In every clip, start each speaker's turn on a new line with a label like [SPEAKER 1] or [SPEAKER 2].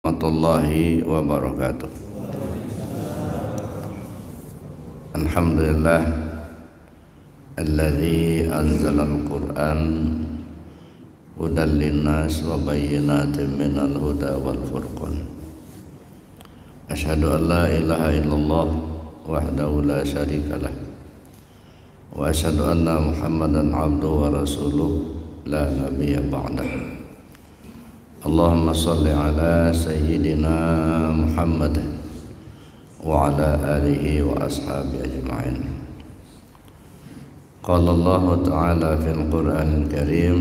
[SPEAKER 1] warahmatullahi wabarakatuh. Alhamdulillah alladzi anzala al-Qur'an hudan linnas wa bayyinatin minal huda wal furqan. Asyhadu an la ilaha illallah wahdahu la syarikalah wa asyhadu anna Muhammadan abduhu wa rasuluh la nabiyya ba'dah. Allahumma salli ala sayyidina Muhammad wa ala alihi wa ashabihi ajma'in. Qala Allah ta'ala fil Qur'anil Karim,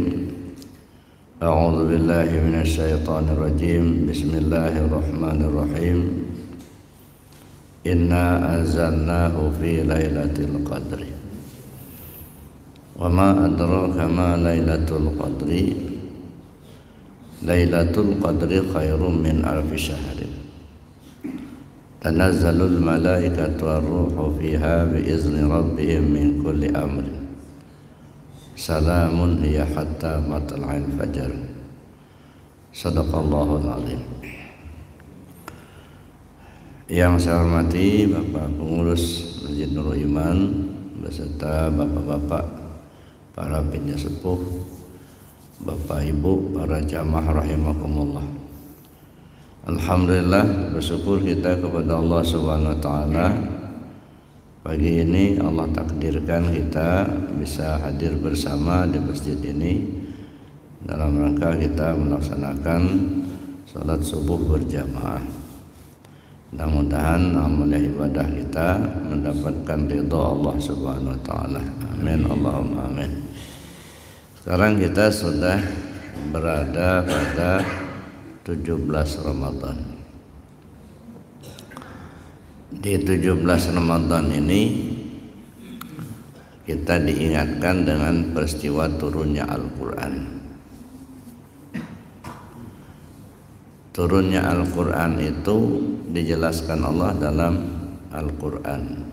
[SPEAKER 1] a'udzu billahi minasy syaithanir rajim. Bismillahirrahmanirrahim. Inna anzalnahu fi lailatul qadri. Wa ma adraka ma lailatul qadri. Lailatul qadri khairum min alfi syahrin. Tanazzalul malaikatu war-ruhu fiha biizni rabbihim min kulli amrin. Salamun hiya hatta matla'il fajar. Shadaqallahul azim. Yang saya hormati Bapak Pengurus Masjid Nurul Iman beserta bapak-bapak para penyesepuh, Bapak Ibu, para jamaah rahimakumullah. Alhamdulillah, bersyukur kita kepada Allah Subhanahu wa taala. Pagi ini Allah takdirkan kita bisa hadir bersama di masjid ini dalam rangka kita melaksanakan salat subuh berjamaah. Mudah-mudahan amal ibadah kita mendapatkan ridha Allah Subhanahu wa taala. Amin Allahumma amin. Sekarang kita sudah berada pada 17 Ramadan. Di 17 Ramadan ini kita diingatkan dengan peristiwa turunnya Al-Quran. Turunnya Al-Quran itu dijelaskan Allah dalam Al-Quran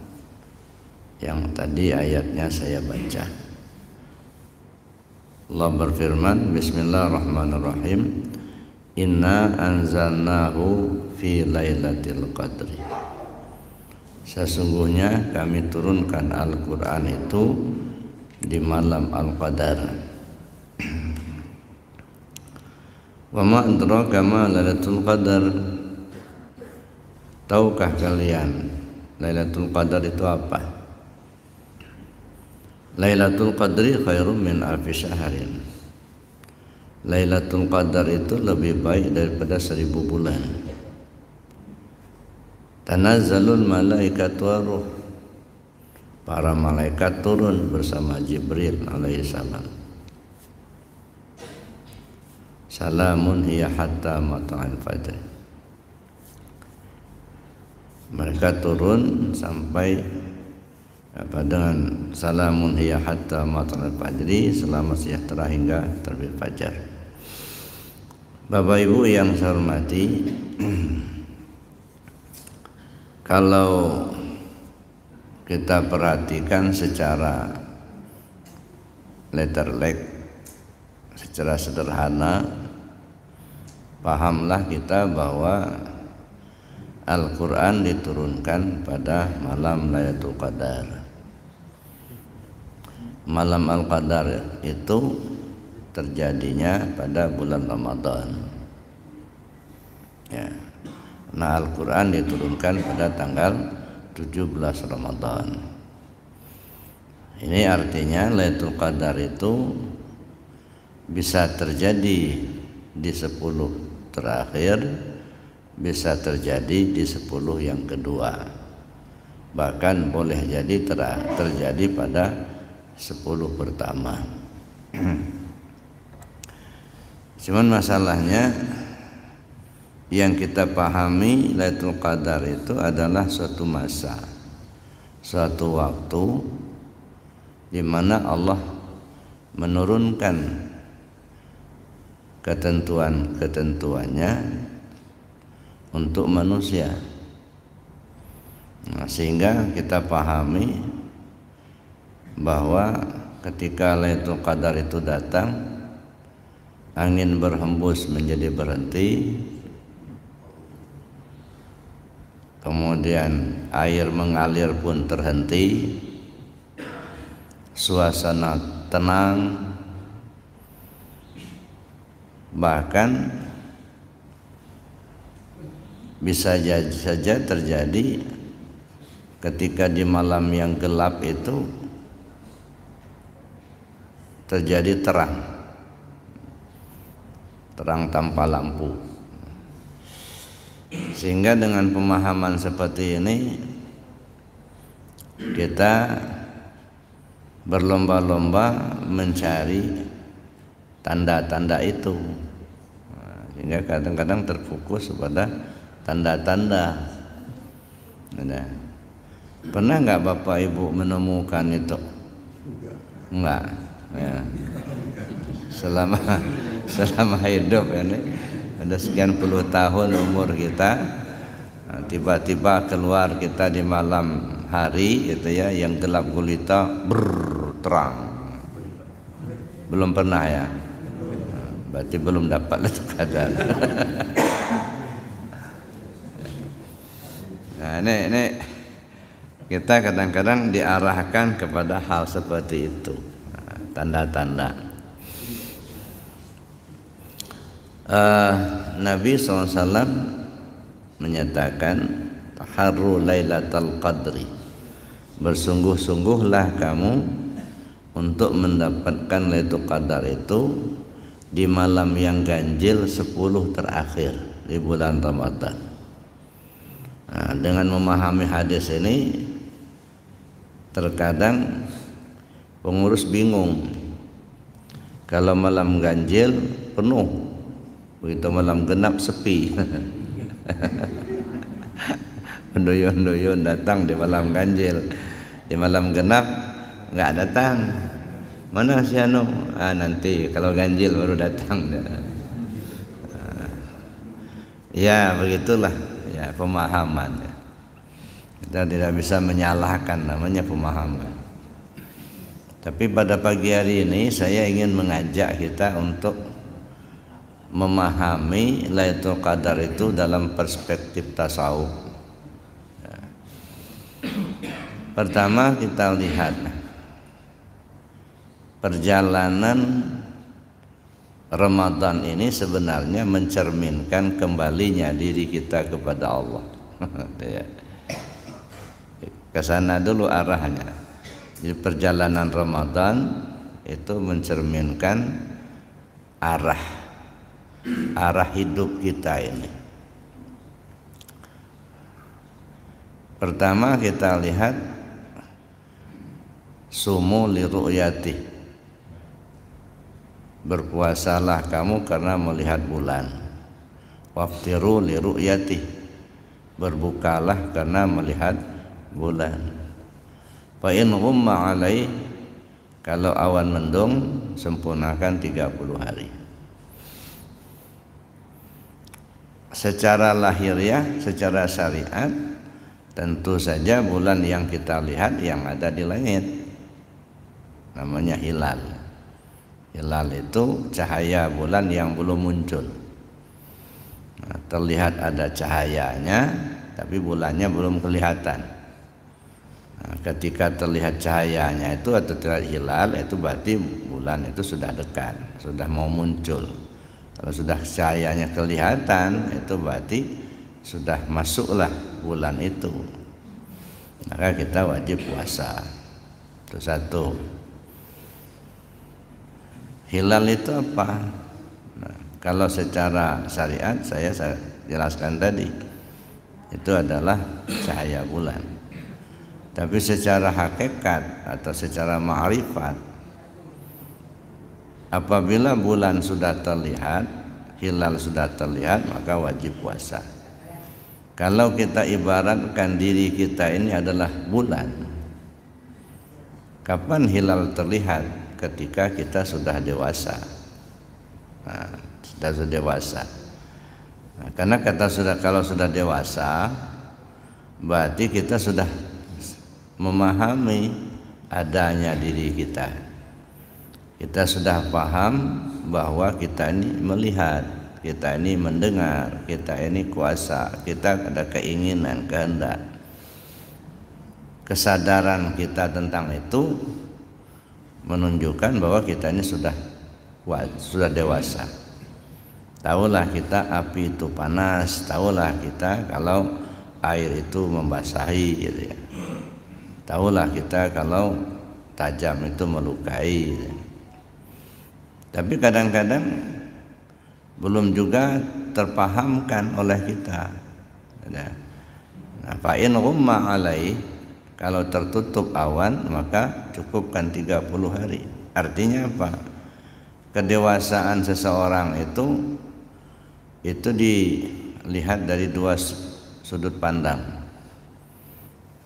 [SPEAKER 1] yang tadi ayatnya saya baca. Allah berfirman, Bismillahirrahmanirrahim. Inna anzalnahu fi lailatul qadri. Sesungguhnya kami turunkan Al-Quran itu di malam Al-Qadar. Wa ma adraka ma lailatul qadar. Tahukah kalian Lailatul Qadar itu apa? Lailatul Qadri khairum min alfi syahrin. Lailatul Qadar itu lebih baik daripada 1000 bulan. Tanazzalul malaikatu waruh. Para malaikat turun bersama Jibril alaihissalam. Salamun hiya hatta matla'il fajr. Mereka turun sampai dengan salamun hiya hatta matla'il fajri, selamat sejahtera hingga terbit fajar. Bapak Ibu yang saya hormati, kalau kita perhatikan secara letterlek, secara sederhana, pahamlah kita bahwa Al-Quran diturunkan pada malam Lailatul Qadar. Malam Al-Qadar itu terjadinya pada bulan Ramadan. Ya. Nah, Al-Quran diturunkan pada tanggal 17 Ramadan. Ini artinya Lailatul Qadar itu bisa terjadi di 10 terakhir, bisa terjadi di 10 yang kedua. Bahkan boleh jadi terjadi pada 10 pertama. Cuman masalahnya yang kita pahami Lailatul Qadar itu adalah suatu masa, suatu waktu di mana Allah menurunkan ketentuan-ketentuannya untuk manusia. Nah, sehingga kita pahami bahwa ketika Lailatul Qadar itu datang, angin berhembus menjadi berhenti, kemudian air mengalir pun terhenti, suasana tenang, bahkan bisa saja terjadi ketika di malam yang gelap itu terjadi terang tanpa lampu. Sehingga dengan pemahaman seperti ini kita berlomba-lomba mencari tanda-tanda itu, sehingga kadang-kadang terfokus pada tanda-tanda. Pernah nggak Bapak Ibu menemukan itu? Enggak. Ya. Selama hidup ini ada sekian puluh tahun umur kita, tiba-tiba keluar kita di malam hari gitu ya, yang gelap gulita terang. Belum pernah ya? Berarti belum dapat itu keadaan. Nah, ini kita kadang-kadang diarahkan kepada hal seperti itu, tanda-tanda. Nabi SAW menyatakan taharru lailatul qadri, bersungguh-sungguhlah kamu untuk mendapatkan Lailatul Qadar itu di malam yang ganjil 10 terakhir di bulan Ramadan. Nah, dengan memahami hadis ini, terkadang pengurus bingung kalau malam ganjil penuh, begitu malam genap sepi. Penduyun-duyun datang di malam ganjil, di malam genap nggak datang. Mana si anu? Nanti kalau ganjil baru datang. Ya begitulah ya pemahaman. Kita tidak bisa menyalahkan, namanya pemahaman. Tapi pada pagi hari ini saya ingin mengajak kita untuk memahami Lailatul Qadar itu dalam perspektif tasawuf. Pertama kita lihat perjalanan Ramadan ini sebenarnya mencerminkan kembalinya diri kita kepada Allah. Ke sana dulu arahnya. Jadi perjalanan Ramadan itu mencerminkan arah hidup kita ini. Pertama kita lihat sumu li ru'yati, berpuasalah kamu karena melihat bulan. Waftiru li ru'yati, berbukalah karena melihat bulan. Fa in ghumma alai, kalau awan mendung sempurnakan 30 hari. Secara lahiriah, secara syariat, tentu saja bulan yang kita lihat yang ada di langit namanya hilal. Hilal itu cahaya bulan yang belum muncul. Nah, terlihat ada cahayanya, tapi bulannya belum kelihatan. Nah, ketika terlihat cahayanya itu atau terlihat hilal, itu berarti bulan itu sudah dekat, sudah mau muncul. Kalau sudah cahayanya kelihatan, itu berarti sudah masuklah bulan itu. Maka kita wajib puasa. Itu satu. Hilal itu apa? Nah, kalau secara syariat saya jelaskan tadi, itu adalah cahaya bulan. Tapi secara hakikat atau secara ma'rifat, apabila bulan sudah terlihat, hilal sudah terlihat, maka wajib puasa. Kalau kita ibaratkan diri kita ini adalah bulan, kapan hilal terlihat? Ketika kita sudah dewasa. Nah, sudah dewasa. Nah, karena kalau sudah dewasa, berarti kita sudah memahami adanya diri kita. Kita sudah paham bahwa kita ini melihat kita ini mendengar, kita ini kuasa, kita ada keinginan, kehendak. Kesadaran kita tentang itu menunjukkan bahwa kita ini sudah dewasa. Tahulah kita api itu panas, tahulah kita kalau air itu membasahi gitu ya. Tahulah kita kalau tajam itu melukai gitu. Tapi kadang-kadang belum juga terpahamkan oleh kita. Nah, fa in ghumma alaih, kalau tertutup awan maka cukupkan 30 hari. Artinya apa? Kedewasaan seseorang itu dilihat dari dua sudut pandang.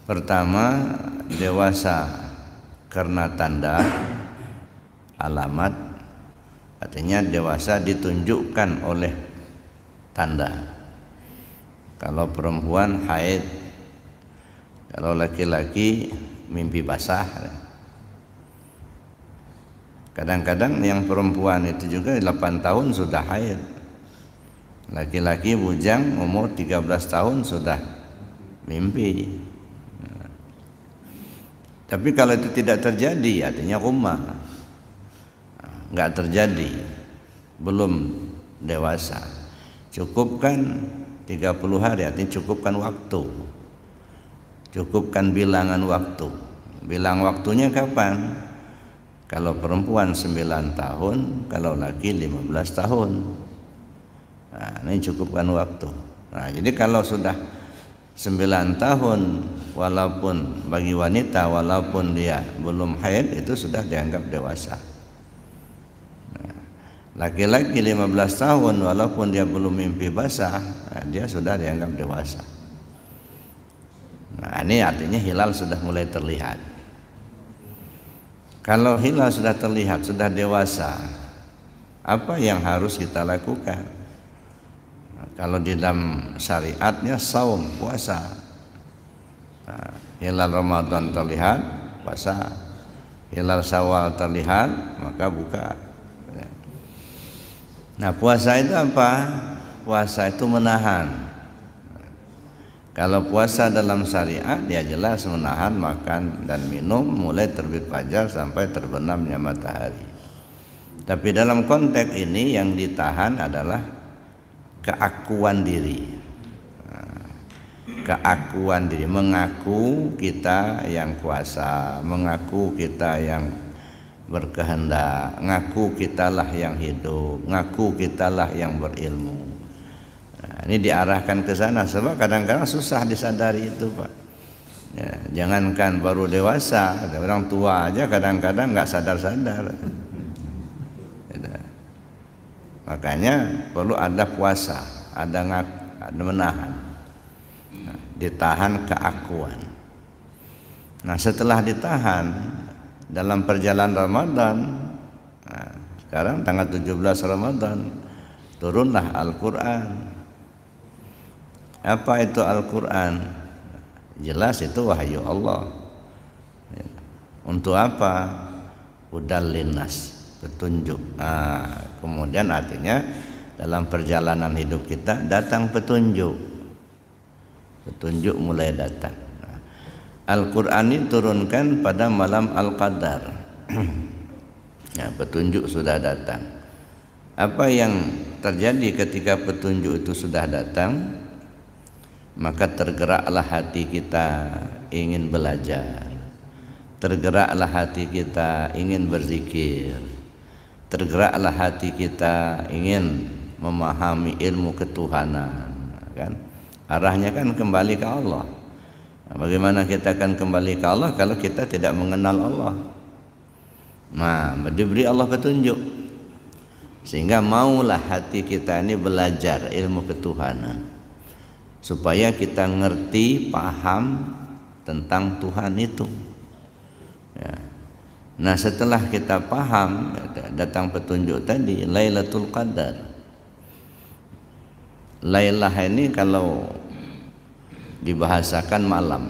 [SPEAKER 1] Pertama, dewasa karena tanda, alamat, artinya dewasa ditunjukkan oleh tanda. Kalau perempuan haid, kalau laki-laki mimpi basah. Kadang-kadang yang perempuan itu juga 8 tahun sudah haid. Laki-laki bujang umur 13 tahun sudah mimpi. Tapi kalau itu tidak terjadi, artinya kumma, nggak terjadi, belum dewasa. Cukupkan 30 hari, artinya cukupkan waktu, cukupkan bilangan waktu. Bilang waktunya kapan? Kalau perempuan 9 tahun, kalau laki 15 tahun. Nah, ini cukupkan waktu. Nah, jadi kalau sudah 9 tahun, walaupun bagi wanita, walaupun dia belum haid, itu sudah dianggap dewasa. Nah, laki-laki 15 tahun, walaupun dia belum mimpi basah, nah, dia sudah dianggap dewasa. Nah, ini artinya hilal sudah mulai terlihat. Kalau hilal sudah terlihat, sudah dewasa, apa yang harus kita lakukan? Kalau di dalam syariatnya saum, puasa. Nah, hilal Ramadan terlihat, puasa. Hilal Syawal terlihat, maka buka. Nah, puasa itu apa? Puasa itu menahan. Kalau puasa dalam syariat, ya jelas menahan makan dan minum mulai terbit fajar sampai terbenamnya matahari. Tapi dalam konteks ini yang ditahan adalah keakuan diri. Keakuan diri, mengaku kita yang kuasa, mengaku kita yang berkehendak, ngaku kitalah yang hidup, ngaku kitalah yang berilmu. Nah, ini diarahkan ke sana sebab kadang-kadang susah disadari itu, Pak. Ya, jangankan baru dewasa, orang tua aja kadang-kadang nggak sadar-sadar. Makanya perlu ada puasa, ada menahan, nah, ditahan keakuan. Nah, setelah ditahan dalam perjalanan Ramadan, nah, sekarang tanggal 17 Ramadan turunlah Al-Quran. Apa itu Al-Quran? Jelas itu wahyu Allah. Untuk apa? Hudal linnas, petunjuk. Nah, kemudian artinya dalam perjalanan hidup kita datang petunjuk. Petunjuk mulai datang. Nah, Al-Quran ini turunkan pada malam Al-Qadar. Ya, petunjuk sudah datang. Apa yang terjadi ketika petunjuk itu sudah datang? Maka tergeraklah hati kita ingin belajar. Tergeraklah hati kita ingin berzikir. Tergeraklah hati kita ingin memahami ilmu ketuhanan, kan? Arahnya kan kembali ke Allah. Nah, bagaimana kita akan kembali ke Allah kalau kita tidak mengenal Allah? Nah, diberi Allah petunjuk sehingga maulah hati kita ini belajar ilmu ketuhanan supaya kita ngerti, paham tentang Tuhan itu. Ya. Nah, setelah kita paham, datang petunjuk tadi, Lailatul Qadar. Lailah ini kalau dibahasakan malam.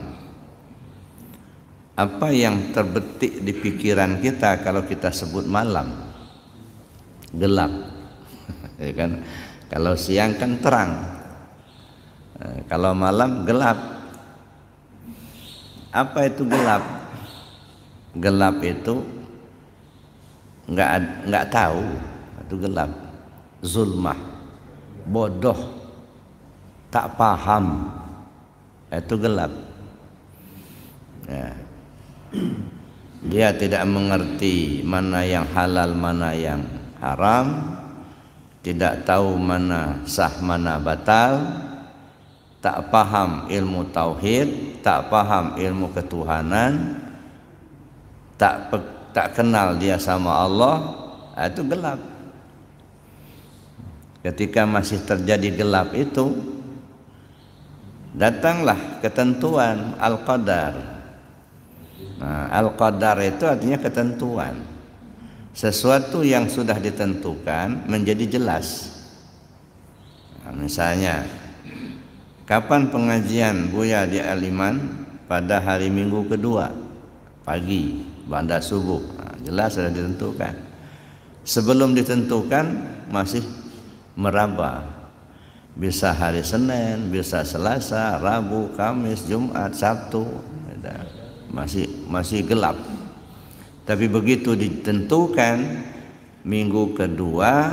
[SPEAKER 1] Apa yang terbetik di pikiran kita kalau kita sebut malam? Gelap. Ya kan? Kalau siang kan terang, kalau malam gelap. Apa itu gelap? Gelap itu nggak tahu, itu gelap. Zulmah, bodoh, tak paham, itu gelap. Ya. Dia tidak mengerti mana yang halal, mana yang haram, tidak tahu mana sah, mana batal, tak paham ilmu tauhid, tak paham ilmu ketuhanan, tak kenal dia sama Allah, itu gelap. Ketika masih terjadi gelap itu, datanglah ketentuan al-qadar. Nah, al-qadar itu artinya ketentuan. Sesuatu yang sudah ditentukan menjadi jelas. Nah, misalnya, kapan pengajian Buya di Aliman? Pada hari Minggu kedua pagi, ba'da subuh. Nah, jelas sudah ditentukan. Sebelum ditentukan masih meraba. Bisa hari Senin, bisa Selasa, Rabu, Kamis, Jumat, Sabtu. Masih gelap. Tapi begitu ditentukan minggu kedua,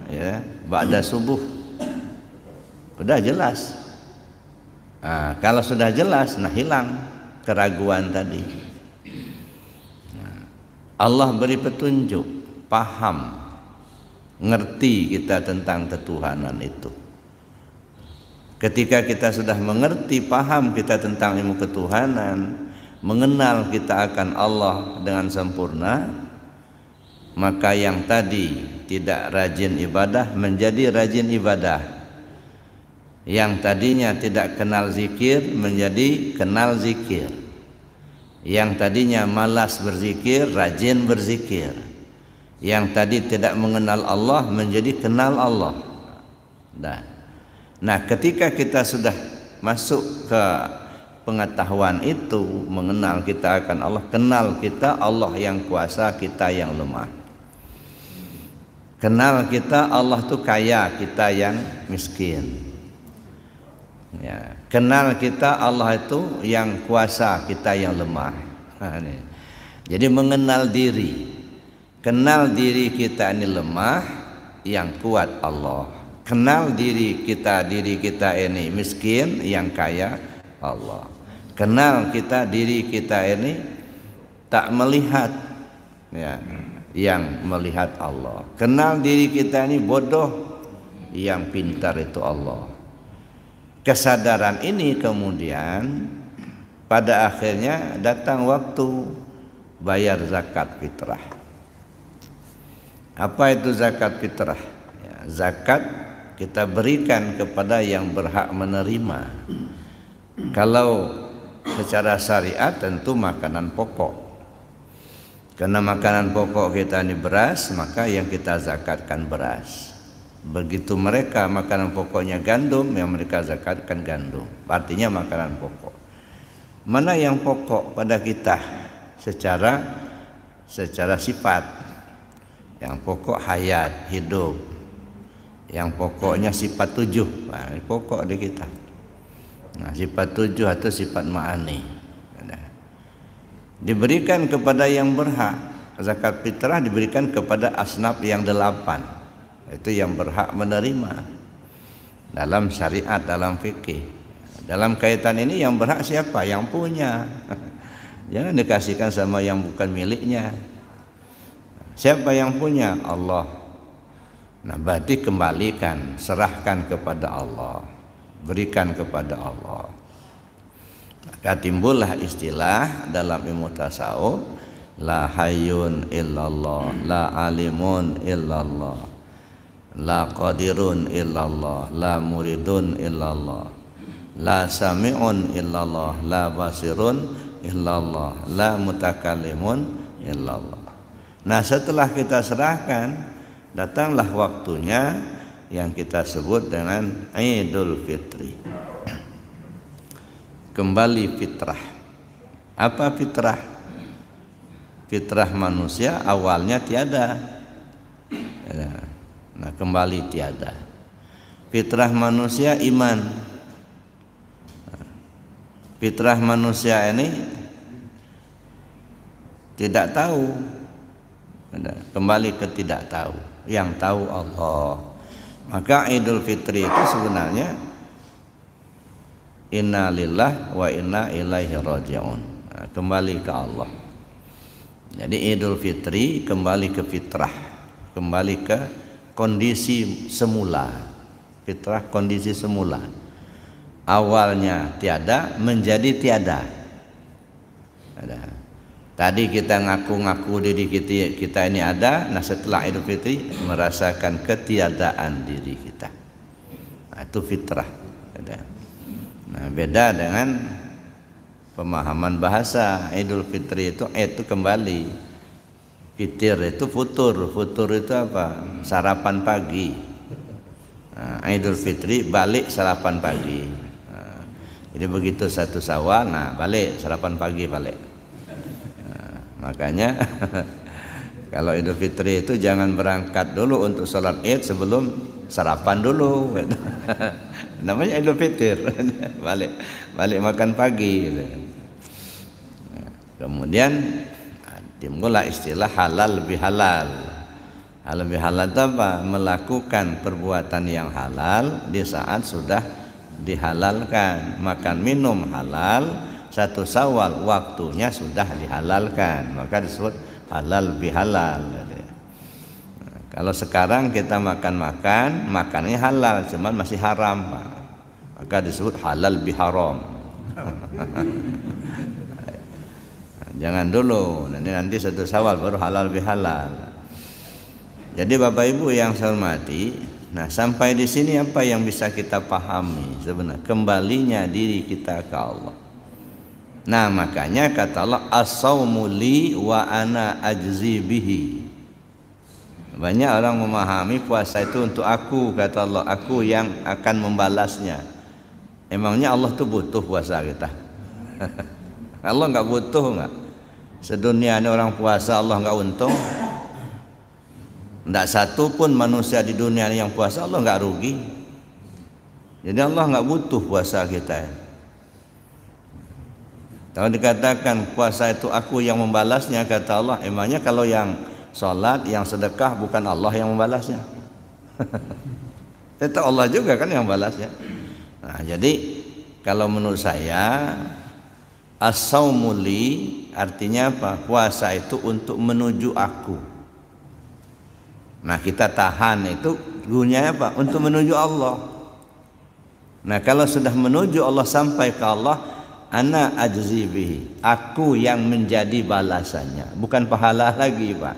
[SPEAKER 1] ya, ba'da subuh, udah jelas. Nah, kalau sudah jelas, nah hilang keraguan tadi. Nah, Allah beri petunjuk, paham, ngerti kita tentang ketuhanan itu. Ketika kita sudah mengerti, paham kita tentang ilmu ketuhanan, mengenal kita akan Allah dengan sempurna, maka yang tadi tidak rajin ibadah menjadi rajin ibadah. Yang tadinya tidak kenal zikir menjadi kenal zikir. Yang tadinya malas berzikir rajin berzikir. Yang tadi tidak mengenal Allah menjadi kenal Allah. Nah, ketika kita sudah masuk ke pengetahuan itu, mengenal kita akan Allah, kenal kita Allah yang kuasa, kita yang lemah. Kenal kita Allah itu kaya, kita yang miskin. Ya, kenal kita Allah itu yang kuasa, kita yang lemah. Jadi mengenal diri, kenal diri kita ini lemah, yang kuat Allah. Kenal diri kita ini miskin, yang kaya Allah. Kenal kita diri kita ini tak melihat, ya, yang melihat Allah. Kenal diri kita ini bodoh, yang pintar itu Allah. Kesadaran ini kemudian pada akhirnya datang waktu bayar zakat fitrah. Apa itu zakat fitrah? Ya, zakat kita berikan kepada yang berhak menerima. Kalau secara syariat tentu makanan pokok. Karena makanan pokok kita ini beras, maka yang kita zakatkan beras. Begitu mereka makanan pokoknya gandum, yang mereka zakatkan gandum. Artinya makanan pokok. Mana yang pokok pada kita secara sifat? Yang pokok hayat, hidup. Yang pokoknya sifat 7. Nah, ini pokok di kita. Nah, sifat 7 atau sifat ma'ani diberikan kepada yang berhak. Zakat fitrah diberikan kepada asnaf yang 8. Itu yang berhak menerima dalam syariat, dalam fikih. Dalam kaitan ini yang berhak siapa? Yang punya. Jangan dikasihkan sama yang bukan miliknya. Siapa yang punya? Allah. Nah, berarti kembalikan, serahkan kepada Allah, berikan kepada Allah. Maka timbullah istilah dalam ilmu tasawuf, la hayyun illallah, la alimun illallah, la qadirun illallah, la muridun illallah, la sami'un illallah, la basirun illallah, la mutakallimun illallah. Nah, setelah kita serahkan, datanglah waktunya yang kita sebut dengan Idul Fitri. Kembali fitrah. Apa fitrah? Fitrah manusia awalnya tiada. Nah, kembali tiada. Fitrah manusia iman. Fitrah manusia ini tidak tahu. Kembali ke tidak tahu. Yang tahu Allah. Maka Idul Fitri itu sebenarnya inna lillah wa inna ilaihi raji'un. Kembali ke Allah. Jadi Idul Fitri kembali ke fitrah, kembali ke kondisi semula. Fitrah kondisi semula. Awalnya tiada menjadi tiada. Tadi kita ngaku-ngaku diri kita ini ada, nah setelah Idul Fitri merasakan ketiadaan diri kita. Nah, itu fitrah. Nah, beda dengan pemahaman bahasa. Idul Fitri itu kembali. Fitir itu futur. Futur itu apa? Sarapan pagi. Nah, Idul Fitri balik sarapan pagi. Nah, jadi begitu 1 Syawal, nah balik sarapan pagi balik. Makanya kalau Idul Fitri itu jangan berangkat dulu untuk sholat Id sebelum sarapan dulu. Namanya Idul Fitri. balik makan pagi. Kemudian timbullah istilah halal lebih halal. Halal lebih halal itu apa? Melakukan perbuatan yang halal di saat sudah dihalalkan. Makan minum halal. 1 Syawal waktunya sudah dihalalkan, maka disebut halal bihalal. Nah, kalau sekarang kita makannya halal, cuman masih haram, maka disebut halal biharam. Jangan dulu, nanti 1 Syawal baru halal bihalal. Jadi Bapak Ibu yang saya hormati, nah sampai di sini apa yang bisa kita pahami sebenarnya? Kembalinya diri kita ke Allah. Nah makanya kata Allah as-saumu li wa ana ajzi bihi. Banyak orang memahami puasa itu untuk aku, kata Allah, aku yang akan membalasnya. Emangnya Allah tuh butuh puasa kita? Allah nggak butuh nggak? Sedunia ini orang puasa Allah nggak untung. Nggak satu pun manusia di dunia ini yang puasa Allah nggak rugi. Jadi Allah nggak butuh puasa kita. Kalau dikatakan puasa itu aku yang membalasnya, kata Allah, emangnya kalau yang sholat, yang sedekah bukan Allah yang membalasnya? Itu Allah juga kan yang membalasnya. Nah, jadi kalau menurut saya as-saumu li artinya apa? Puasa itu untuk menuju aku. Nah kita tahan itu gunanya apa? Untuk menuju Allah. Nah kalau sudah menuju Allah sampai ke Allah, ana ajzi bihi, aku yang menjadi balasannya, bukan pahala lagi Pak.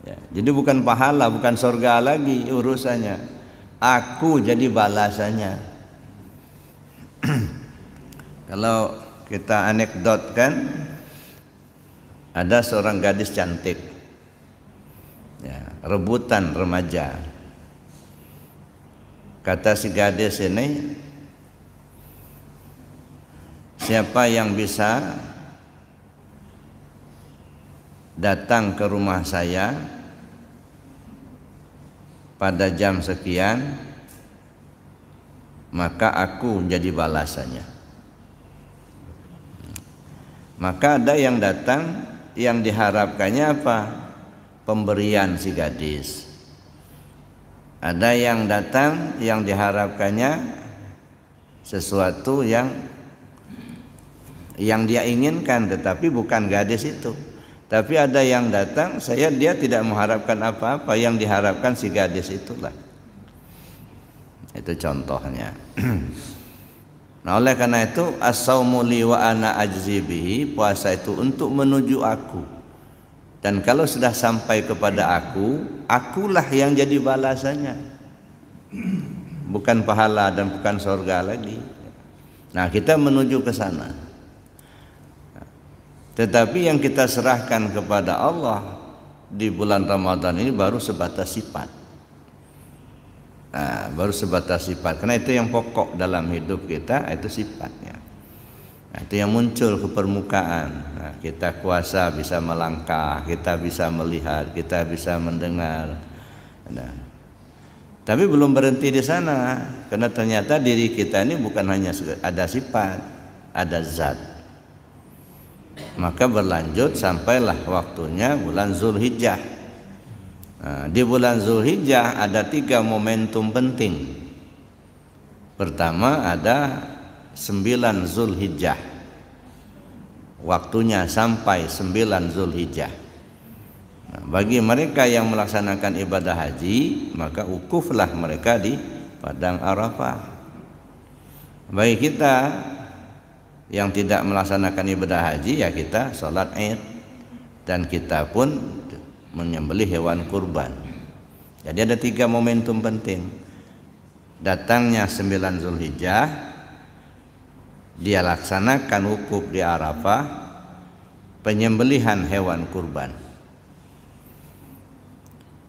[SPEAKER 1] Ya, jadi bukan pahala, bukan surga lagi urusannya, aku jadi balasannya. Kalau kita anekdotkan, ada seorang gadis cantik, ya, rebutan remaja. Kata si gadis ini, siapa yang bisa datang ke rumah saya pada jam sekian, maka aku jadi balasannya. Maka ada yang datang, yang diharapkannya apa? Pemberian si gadis. Ada yang datang, yang diharapkannya sesuatu yang dia inginkan, tetapi bukan gadis itu. Tapi ada yang datang, dia tidak mengharapkan apa-apa, yang diharapkan si gadis itulah. Itu contohnya. Nah oleh karena itu as-saumu li wa ana ajzi bihi, puasa itu untuk menuju aku. Dan kalau sudah sampai kepada aku, akulah yang jadi balasannya. Bukan pahala dan bukan surga lagi. Nah kita menuju ke sana. Tetapi yang kita serahkan kepada Allah di bulan Ramadan ini baru sebatas sifat. Nah, baru sebatas sifat. Karena itu yang pokok dalam hidup kita, itu sifatnya. Nah, itu yang muncul ke permukaan. Nah, kita kuasa bisa melangkah, kita bisa melihat, kita bisa mendengar. Nah, Tapi belum berhenti di sana, karena ternyata diri kita ini bukan hanya ada sifat, ada zat. Maka berlanjut sampailah waktunya bulan Zulhijjah. Nah, di bulan Zulhijjah ada 3 momentum penting. Pertama ada 9 Zulhijjah. Waktunya sampai 9 Zulhijjah. Bagi mereka yang melaksanakan ibadah haji, maka wukuflah mereka di padang Arafah. Bagi kita yang tidak melaksanakan ibadah haji, ya kita sholat Id, dan kita pun menyembelih hewan kurban. Jadi ada 3 momentum penting. Datangnya 9 Zulhijjah, dia laksanakan wukuf di Arafah, penyembelihan hewan kurban.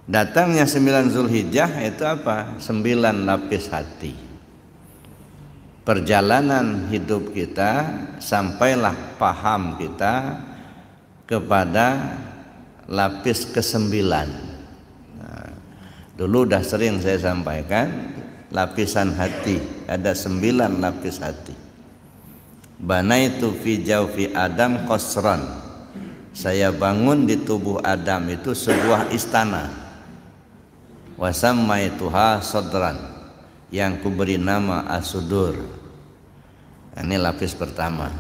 [SPEAKER 1] Datangnya 9 Zulhijjah itu apa? 9 lapis hati. Perjalanan hidup kita sampailah paham kita kepada lapis ke-9. Nah, dulu udah sering saya sampaikan lapisan hati, ada 9 lapis hati. Banaitu fi jawfi Adam qasran. Saya bangun di tubuh Adam itu sebuah istana. Wasammaituha sadran, yang kuberi nama as-sudur. Ini lapis pertama.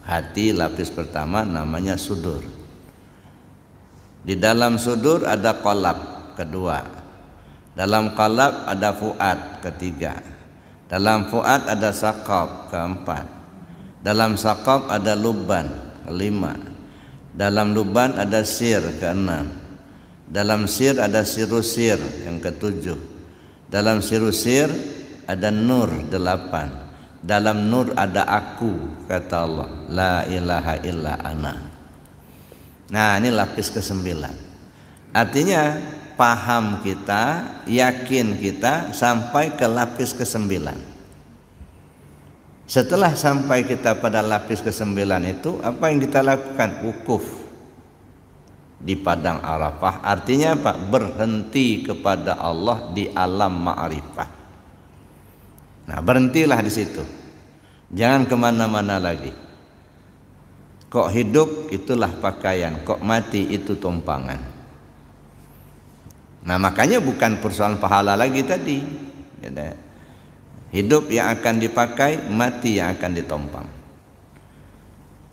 [SPEAKER 1] Hati lapis pertama namanya sudur. Di dalam sudur ada qalab kedua. Dalam qalab ada fuad ketiga. Dalam fuad ada saqab keempat. Dalam saqab ada lubban kelima. Dalam lubban ada sir keenam. Dalam sir ada sirusir yang ketujuh. Dalam sirusir ada nur 8. Dalam nur ada aku, kata Allah, la ilaha illa ana. Nah, ini lapis ke-9. Artinya paham kita, yakin kita sampai ke lapis ke-9. Setelah sampai kita pada lapis ke-9 itu, apa yang kita lakukan? Wukuf di padang Arafah. Artinya apa? Berhenti kepada Allah di alam ma'rifah. Nah, berhentilah di situ, jangan kemana-mana lagi. Kok hidup itulah pakaian, kok mati itu tumpangan. Nah, makanya bukan persoalan pahala lagi tadi. Hidup yang akan dipakai, mati yang akan ditompang.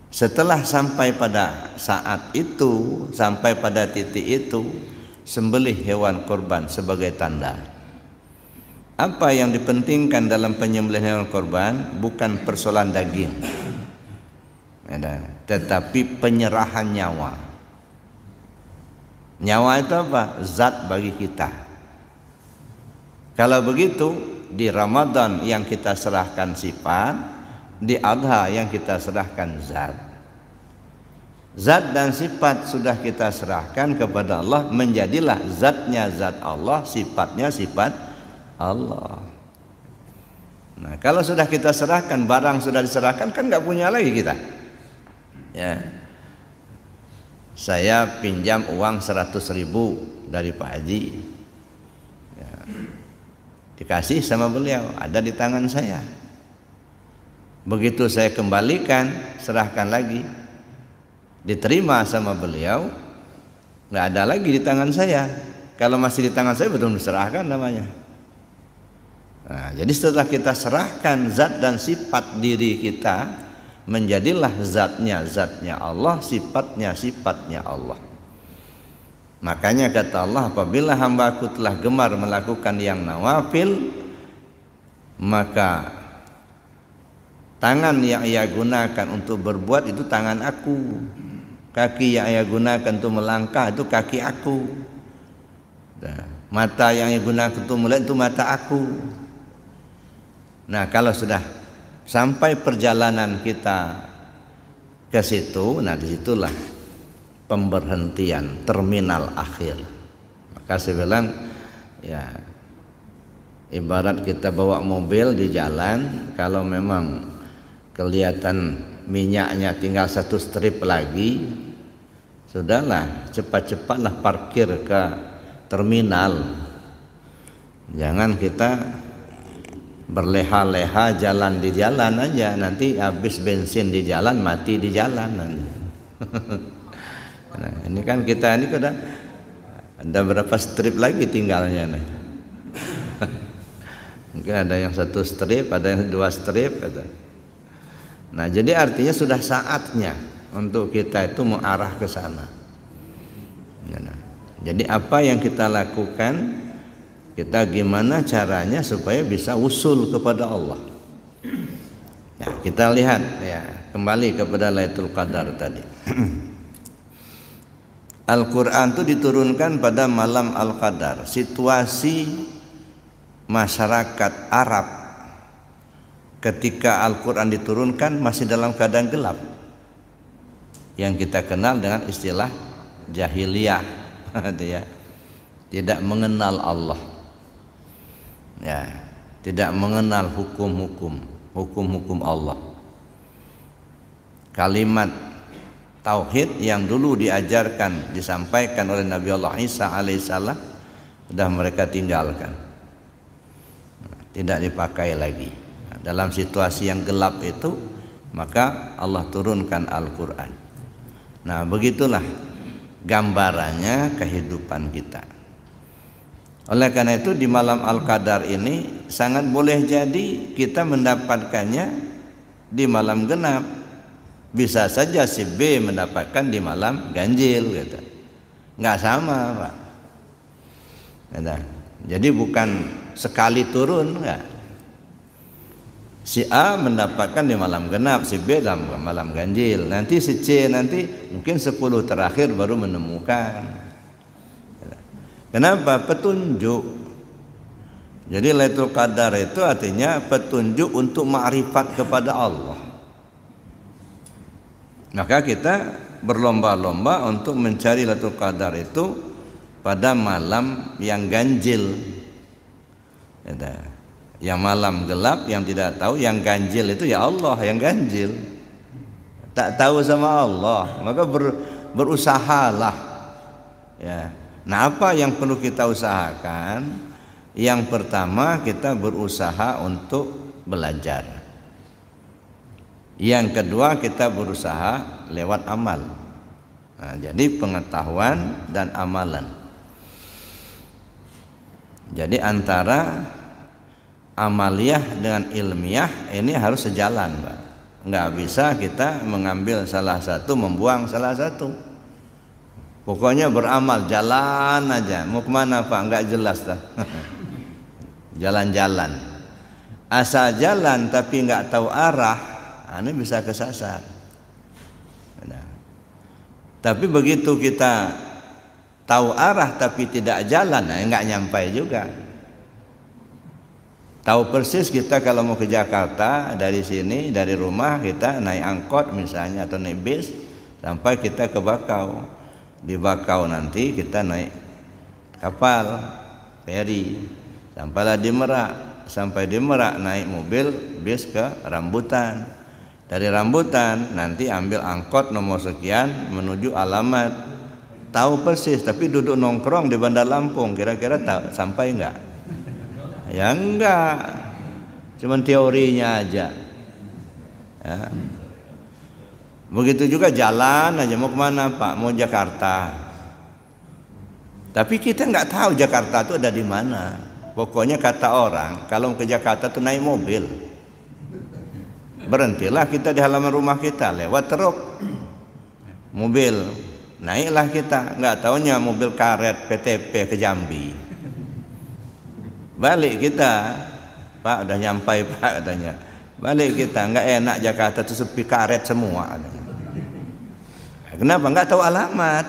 [SPEAKER 1] Setelah sampai pada saat itu, sampai pada titik itu, sembelih hewan kurban sebagai tanda. Apa yang dipentingkan dalam penyembelihan hewan kurban bukan persoalan daging, tetapi penyerahan nyawa. Nyawa itu apa? Zat bagi kita. Kalau begitu, di Ramadan yang kita serahkan sifat, di Adha yang kita serahkan zat. Zat dan sifat sudah kita serahkan kepada Allah, menjadilah zatnya zat Allah, sifatnya sifat Allah. Nah, kalau sudah kita serahkan, barang sudah diserahkan, kan nggak punya lagi kita. Ya, saya pinjam uang 100.000 dari Pak Haji, ya, dikasih sama beliau, ada di tangan saya. Begitu saya kembalikan, serahkan lagi, diterima sama beliau, nggak ada lagi di tangan saya. Kalau masih di tangan saya, belum diserahkan namanya. Nah, jadi setelah kita serahkan zat dan sifat diri kita, menjadilah zatnya Allah, sifatnya Allah. Makanya kata Allah, apabila hambaku telah gemar melakukan yang nawafil, maka tangan yang ia gunakan untuk berbuat itu tangan aku. Kaki yang ia gunakan untuk melangkah itu kaki aku. Nah, mata yang ia gunakan untuk melihat itu mata aku. Nah, kalau sudah sampai perjalanan kita ke situ, nah disitulah pemberhentian, terminal akhir. Maka saya bilang, ya, ibarat kita bawa mobil di jalan, kalau memang kelihatan minyaknya tinggal 1 strip lagi, sudahlah cepat-cepatlah parkir ke terminal. Jangan kita berleha-leha jalan di jalan aja, nanti habis bensin di jalan, mati di jalan nanti. Nah, ini kan kita ini sudah ada berapa strip lagi tinggalnya nih. Mungkin ada yang 1 strip, ada yang 2 strip kata. Nah, jadi artinya sudah saatnya untuk kita itu mengarah ke sana. Jadi apa yang kita lakukan, kita gimana caranya supaya bisa usul kepada Allah. Ya, kita lihat ya, kembali kepada Lailatul Qadar tadi. Al-Quran itu diturunkan pada malam Al-Qadar. Situasi masyarakat Arab ketika Al-Quran diturunkan masih dalam keadaan gelap, yang kita kenal dengan istilah jahiliyah. Ya, tidak mengenal Allah, ya, tidak mengenal hukum-hukum Allah. Kalimat tauhid yang dulu diajarkan, disampaikan oleh Nabi Allah Isa alaihissalam sudah mereka tinggalkan, tidak dipakai lagi. Dalam situasi yang gelap itu, maka Allah turunkan Al-Quran. Nah, begitulah gambarannya kehidupan kita. Oleh karena itu di malam Al-Qadar ini sangat boleh jadi kita mendapatkannya di malam genap. Bisa saja si B mendapatkan di malam ganjil gitu. Nggak sama, Pak. Jadi bukan sekali turun, enggak. Si A mendapatkan di malam genap, si B dalam malam ganjil. Nanti si C nanti mungkin 10 terakhir baru menemukan. Kenapa? Petunjuk. Jadi Lailatul Qadar itu artinya petunjuk untuk ma'rifat kepada Allah. Maka kita berlomba-lomba untuk mencari Lailatul Qadar itu pada malam yang ganjil. Yang malam gelap, yang tidak tahu, yang ganjil itu ya Allah yang ganjil. Tak tahu sama Allah, maka berusahalah. Ya. Nah, apa yang perlu kita usahakan? Yang pertama, kita berusaha untuk belajar. Yang kedua, kita berusaha lewat amal. Nah, jadi pengetahuan dan amalan. Jadi antara amaliyah dengan ilmiah ini harus sejalan, Pak. Nggak bisa kita mengambil salah satu, membuang salah satu. Pokoknya beramal, jalan aja. Mau kemana, Pak? Nggak jelas dah. Jalan-jalan. Asal jalan tapi nggak tahu arah, ini bisa kesasar. Nah. Tapi begitu kita tahu arah tapi tidak jalan, nggak nyampai juga. Tahu persis kita kalau mau ke Jakarta dari sini, dari rumah kita naik angkot misalnya atau naik bis sampai kita ke Bakau. Di Bakau nanti kita naik kapal feri sampailah di Merak. Sampai di Merak naik mobil bis ke Rambutan. Dari Rambutan nanti ambil angkot nomor sekian menuju alamat. Tahu persis tapi duduk nongkrong di Bandar Lampung, kira-kira tahu sampai enggak? Ya enggak, cuman teorinya aja. Ya. Begitu juga jalan aja, mau kemana, Pak? Mau Jakarta. Tapi kita nggak tahu Jakarta itu ada di mana. Pokoknya kata orang, kalau ke Jakarta tuh naik mobil. Berhentilah kita di halaman rumah kita, lewat truk, mobil, naiklah kita. Nggak taunya mobil karet PTP ke Jambi. Balik kita, Pak udah nyampai, Pak katanya. Balik kita, nggak enak Jakarta itu sepi karet semua. Kenapa? Nggak tahu alamat.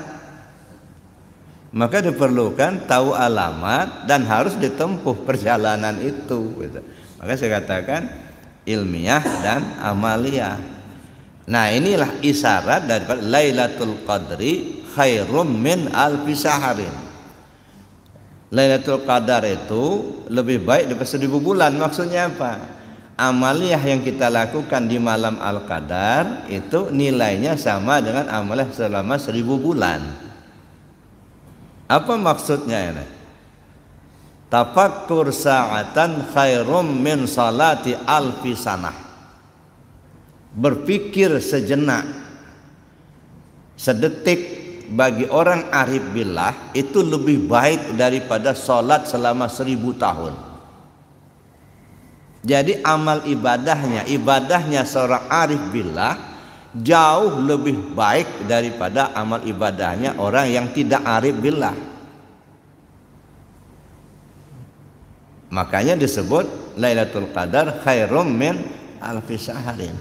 [SPEAKER 1] Maka diperlukan tahu alamat dan harus ditempuh perjalanan itu. Maka saya katakan ilmiah dan amaliyah. Nah, inilah isyarat daripada Lailatul Qadri khairum min alfi syaharin. Lailatul Qadar itu lebih baik daripada 1000 bulan. Maksudnya apa? Amaliyah yang kita lakukan di malam Al-Qadar itu nilainya sama dengan amaliyah selama 1000 bulan. Apa maksudnya ini? Tafakkur sa'atan khairum min salati alfi sanah. Berpikir sejenak, sedetik bagi orang arif billah itu lebih baik daripada salat selama 1000 tahun. Jadi amal ibadahnya seorang arif billah jauh lebih baik daripada amal ibadahnya orang yang tidak arif billah. Makanya disebut Lailatul Qadar khairum min alfi sahrin.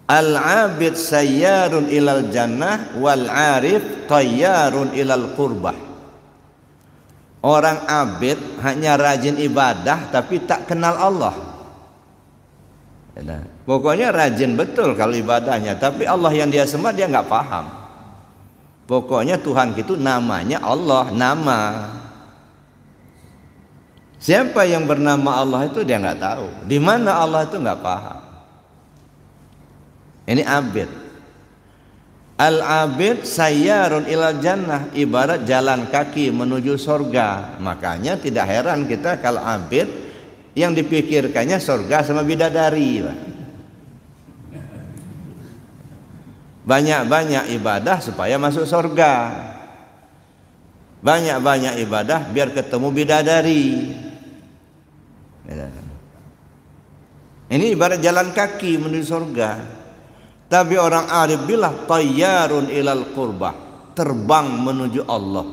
[SPEAKER 1] Al-abid sayyarun ilal jannah wal arif tayyarun ilal qurbah. Orang abid hanya rajin ibadah tapi tak kenal Allah. Pokoknya rajin betul kalau ibadahnya, tapi Allah yang dia sembah dia nggak paham. Pokoknya Tuhan itu namanya Allah, nama. Siapa yang bernama Allah itu dia nggak tahu. Di mana Allah itu nggak paham. Ini abid. Al-abid sayyarun ilal jannah, ibarat jalan kaki menuju surga. Makanya tidak heran kita kalau abid yang dipikirkannya surga sama bidadari. Banyak-banyak ibadah supaya masuk surga. Banyak-banyak ibadah biar ketemu bidadari. Ini ibarat jalan kaki menuju surga. Tapi orang arif billah tayyarun ilal qurbah, terbang menuju Allah.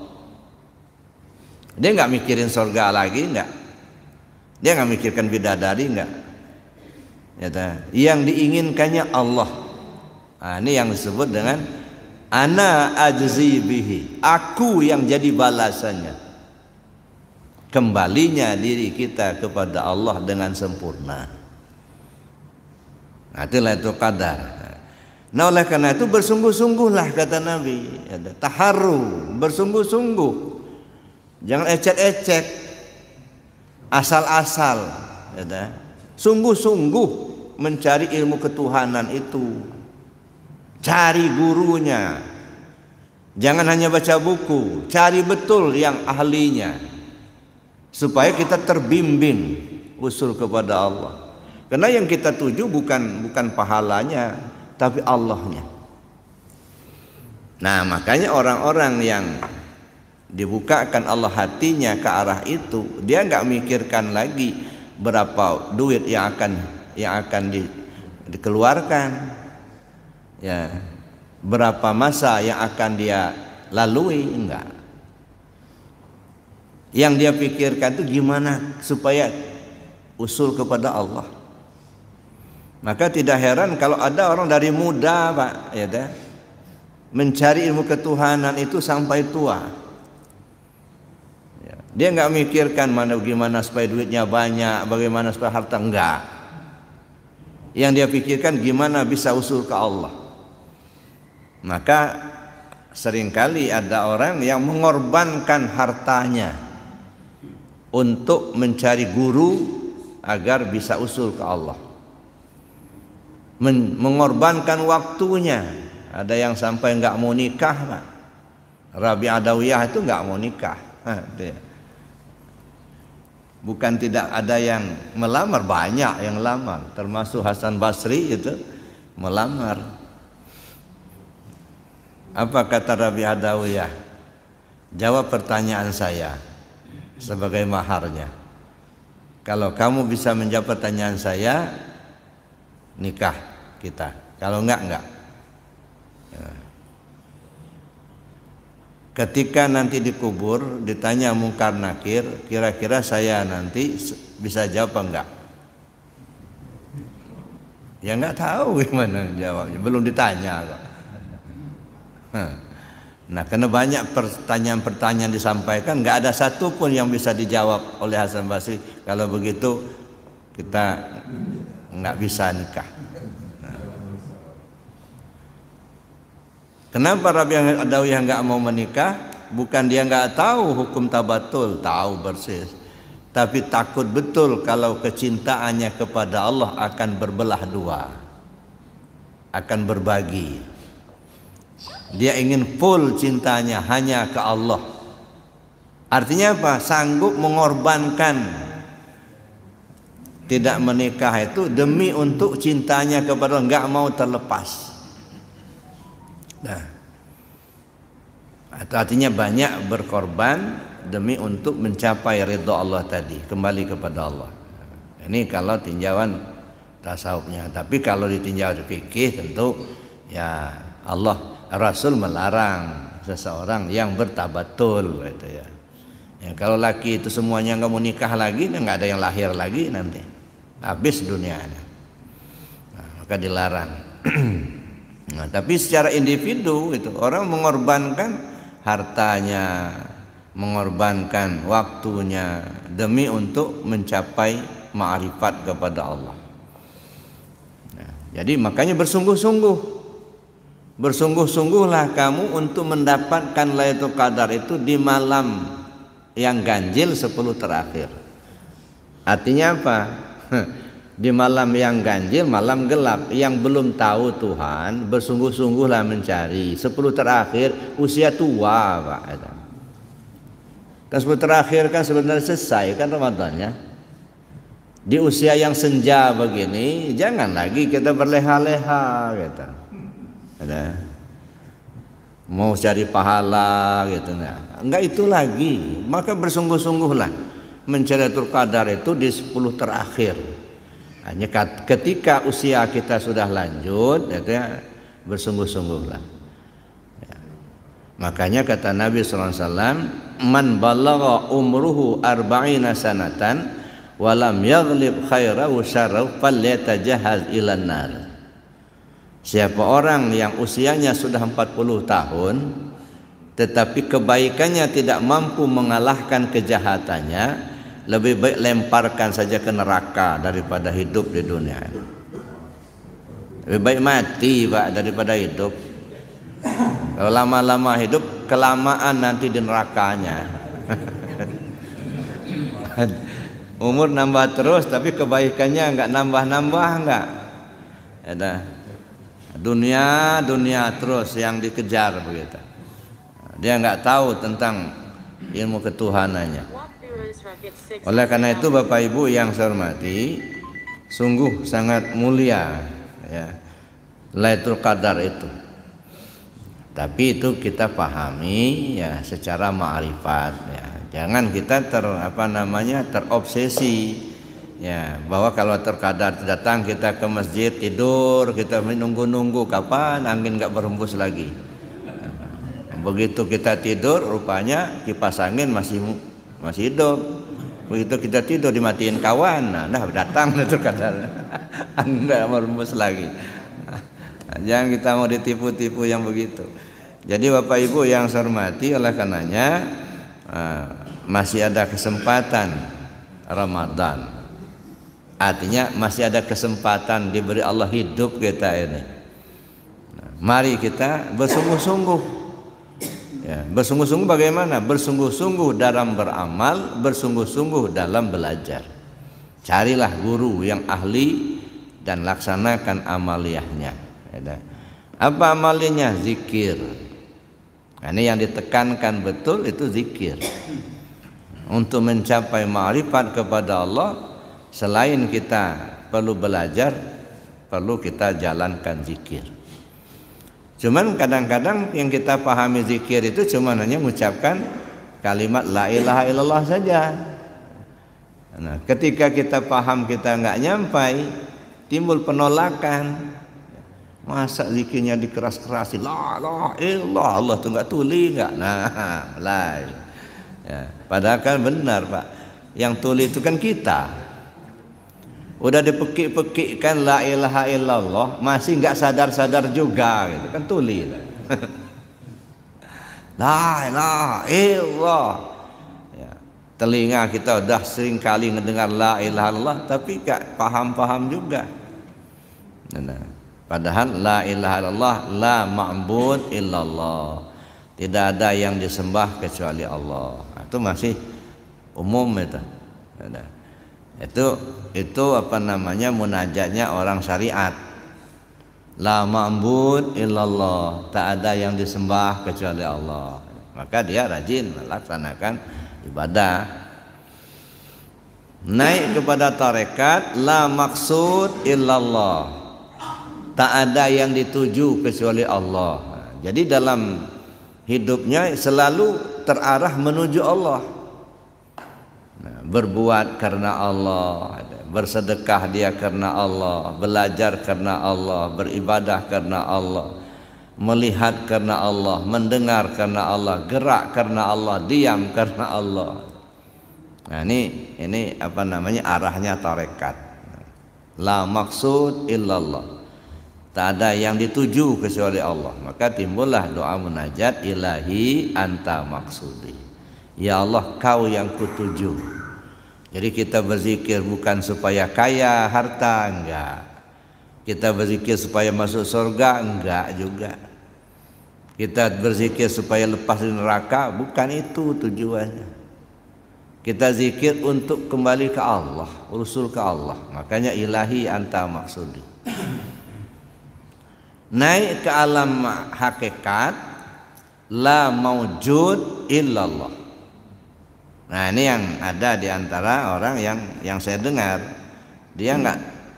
[SPEAKER 1] Dia nggak mikirin surga lagi, nggak. Dia nggak mikirkan bidadari, nggak. Yang diinginkannya Allah. Nah, ini yang disebut dengan ana ajzi bihi, aku yang jadi balasannya. Kembalinya diri kita kepada Allah dengan sempurna. Nah, itulah itu qadar. Nah, oleh karena itu bersungguh-sungguhlah kata Nabi, taharru, bersungguh-sungguh. Jangan ecek-ecek, asal-asal. Sungguh-sungguh mencari ilmu ketuhanan itu. Cari gurunya. Jangan hanya baca buku, cari betul yang ahlinya. Supaya kita terbimbing usul kepada Allah. Karena yang kita tuju bukan pahalanya, tapi Allahnya. Nah, makanya orang-orang yang dibukakan Allah hatinya ke arah itu, dia nggak mikirkan lagi berapa duit yang akan dikeluarkan, ya, berapa masa yang akan dia lalui, enggak. Yang dia pikirkan itu gimana supaya usul kepada Allah. Maka tidak heran kalau ada orang dari muda, Pak, ya dah, mencari ilmu ketuhanan itu sampai tua. Ya, dia nggak mikirkan bagaimana supaya duitnya banyak, bagaimana supaya harta, enggak. Yang dia pikirkan gimana bisa usul ke Allah. Maka seringkali ada orang yang mengorbankan hartanya untuk mencari guru agar bisa usul ke Allah. Mengorbankan waktunya. Ada yang sampai nggak mau nikah, Pak. Rabi Adawiyah itu nggak mau nikah. Bukan tidak ada yang melamar, banyak yang melamar, termasuk Hasan Basri itu melamar. Apa kata Rabi Adawiyah? Jawab pertanyaan saya sebagai maharnya. Kalau kamu bisa menjawab pertanyaan saya, nikah kita. Kalau enggak. Ya. Ketika nanti dikubur, ditanya mungkar nakir, kira-kira saya nanti bisa jawab apa enggak? Ya enggak tahu gimana jawabnya, belum ditanya kok. Nah, karena banyak pertanyaan-pertanyaan disampaikan, enggak ada satu pun yang bisa dijawab oleh Hasan Basri. Kalau begitu kita nggak bisa nikah. Kenapa Rabi Adawiyah nggak mau menikah? Bukan dia nggak tahu hukum tabatul, tahu persis, tapi takut betul kalau kecintaannya kepada Allah akan berbelah dua, akan berbagi. Dia ingin full cintanya hanya ke Allah. Artinya apa? Sanggup mengorbankan tidak menikah itu demi untuk cintanya kepada Allah, nggak mau terlepas. Nah, artinya banyak berkorban demi untuk mencapai ridha Allah tadi, kembali kepada Allah. Ini kalau tinjauan tasawufnya. Tapi kalau ditinjau fikih tentu ya Allah Rasul melarang seseorang yang bertabatul gitu ya. Ya, kalau laki itu semuanya nggak mau nikah lagi, nggak ada yang lahir lagi nanti, habis dunianya. Nah, maka dilarang. Nah, tapi secara individu itu orang mengorbankan hartanya, mengorbankan waktunya demi untuk mencapai ma'rifat kepada Allah. Nah, jadi makanya bersungguh-sungguhlah kamu untuk mendapatkan Lailatul Qadar itu di malam yang ganjil 10 terakhir. Artinya apa? Di malam yang ganjil, malam gelap, yang belum tahu Tuhan, bersungguh-sungguhlah mencari. 10 terakhir usia tua, Pak. Kan 10 terakhir kan sebenarnya selesai kan Ramadannya. Di usia yang senja begini, jangan lagi kita berleha-leha gitu. Ada mau cari pahala gitu, enggak itu lagi. Maka bersungguh-sungguhlah mencari Lailatul Qadar itu di 10 terakhir. Hanya ketika usia kita sudah lanjut, ya, bersungguh-sungguhlah. Ya. Makanya kata Nabi SAW, man balagha umruhu arba'ina sanatan walam yaghlib khairahu syarrahu falyatajahhaz ilan nar. Siapa orang yang usianya sudah 40 tahun tetapi kebaikannya tidak mampu mengalahkan kejahatannya, lebih baik lemparkan saja ke neraka daripada hidup di dunia. Lebih baik mati, Pak, daripada hidup. Kalau lama-lama hidup, kelamaan nanti di nerakanya. Umur nambah terus tapi kebaikannya enggak nambah-nambah, enggak. Ada dunia terus yang dikejar begitu. Dia enggak tahu tentang ilmu ketuhanannya. Oleh karena itu Bapak Ibu yang saya hormati, sungguh sangat mulia ya Lailatul Qadar itu. Tapi itu kita pahami ya secara ma'rifat ya. Jangan kita terobsesi ya bahwa kalau terkadar datang kita ke masjid tidur, kita menunggu-nunggu kapan angin enggak berhembus lagi. Begitu kita tidur rupanya kipas angin masih hidup. Begitu kita tidur dimatiin kawan, nah datang terkadar angin enggak berhembus lagi. Nah, jangan kita mau ditipu-tipu yang begitu. Jadi Bapak Ibu yang saya hormati, oleh karenanya masih ada kesempatan Ramadan. Artinya masih ada kesempatan diberi Allah hidup kita ini. Nah, mari kita bersungguh-sungguh. Ya, bersungguh-sungguh bagaimana? Bersungguh-sungguh dalam beramal, bersungguh-sungguh dalam belajar. Carilah guru yang ahli dan laksanakan amaliyahnya. Apa amaliyahnya? Zikir. Nah, ini yang ditekankan betul itu zikir. Untuk mencapai ma'rifat kepada Allah, selain kita perlu belajar, perlu kita jalankan zikir. Cuman kadang-kadang yang kita pahami zikir itu cuma hanya mengucapkan kalimat la ilaha illallah saja. Nah, ketika kita paham kita enggak nyampai, timbul penolakan. Masa zikirnya dikeras-kerasi, la ilaha illallah, Allah tuh enggak tuli enggak? Nah, mulai. Ya, padahal kan benar, Pak. Yang tuli itu kan kita. Udah dipekik-pekikkan la ilaha illallah, masih enggak sadar-sadar juga gitu kan tuli. La ilaha illallah. Ya, telinga kita udah sering kali mendengar la ilaha illallah tapi enggak paham-paham juga. Nah, padahal la ilaha illallah la ma'bud illallah. Tidak ada yang disembah kecuali Allah. Itu masih umum itu. Itu apa namanya munajatnya orang syariat. La ma'bud illallah, tak ada yang disembah kecuali Allah. Maka dia rajin melaksanakan ibadah. Naik kepada tarekat, la maksud illallah, tak ada yang dituju kecuali Allah. Jadi dalam hidupnya selalu terarah menuju Allah. Berbuat karena Allah, bersedekah dia karena Allah, belajar karena Allah, beribadah karena Allah, melihat karena Allah, mendengar karena Allah, gerak karena Allah, diam karena Allah. Nah ini apa namanya, arahnya tarekat. La maksud illallah, tak ada yang dituju kecuali Allah. Maka timbullah doa munajat, ilahi anta maksudi, ya Allah kau yang kutuju. Jadi kita berzikir bukan supaya kaya harta, enggak. Kita berzikir supaya masuk surga, enggak juga. Kita berzikir supaya lepas dari neraka, bukan itu tujuannya. Kita zikir untuk kembali ke Allah, usul ke Allah. Makanya ilahi anta maksudi. Naik ke alam hakikat, la maujud illallah. Nah ini yang ada di antara orang yang saya dengar, dia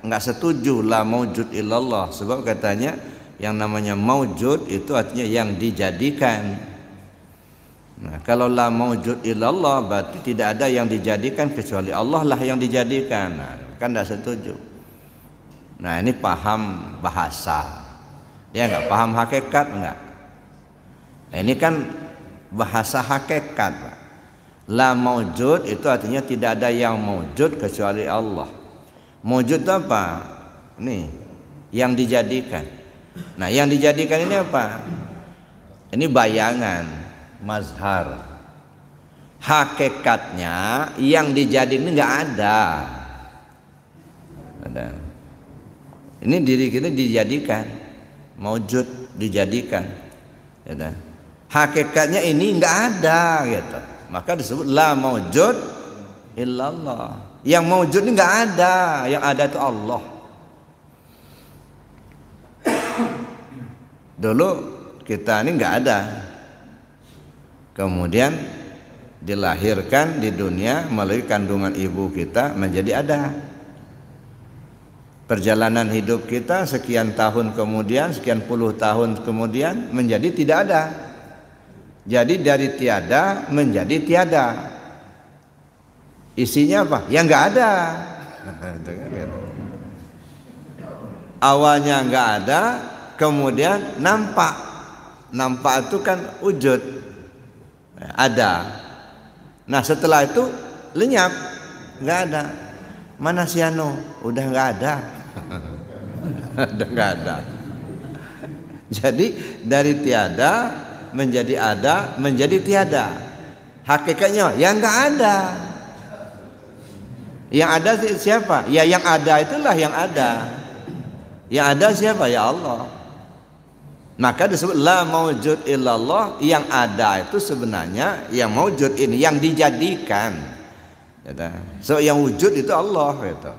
[SPEAKER 1] nggak setuju la maujud illallah, sebab katanya yang namanya maujud itu artinya yang dijadikan. Nah kalau la maujud illallah berarti tidak ada yang dijadikan kecuali Allah lah yang dijadikan. Nah, kan tidak setuju. Nah ini paham bahasa, dia nggak paham hakikat enggak. Nah, ini kan bahasa hakikat, Pak. La maujud itu artinya tidak ada yang maujud kecuali Allah. Maujud itu apa? Ini yang dijadikan. Nah yang dijadikan ini apa? Ini bayangan, mazhar. Hakikatnya yang dijadikan ini nggak ada. Ini diri kita dijadikan, maujud dijadikan. Hakikatnya ini nggak ada gitu. Maka disebut la maujud illallah. Yang maujud ini nggak ada, yang ada itu Allah. Dulu kita ini nggak ada, kemudian dilahirkan di dunia melalui kandungan ibu kita menjadi ada. Perjalanan hidup kita sekian tahun kemudian, sekian puluh tahun kemudian menjadi tidak ada. Jadi dari tiada menjadi tiada. Isinya apa? Ya nggak ada. Awalnya nggak ada, kemudian nampak. Nampak itu kan wujud, ada. Nah setelah itu lenyap, nggak ada. Mana si Anu? Udah nggak ada. Udah nggak ada. Jadi dari tiada menjadi ada, menjadi tiada. Hakikatnya ya nggak ada. Yang ada siapa? Ya yang ada itulah yang ada. Yang ada siapa? Ya Allah. Maka disebut la maujud illallah. Yang ada itu sebenarnya yang maujud ini yang dijadikan. So yang wujud itu Allah gitu.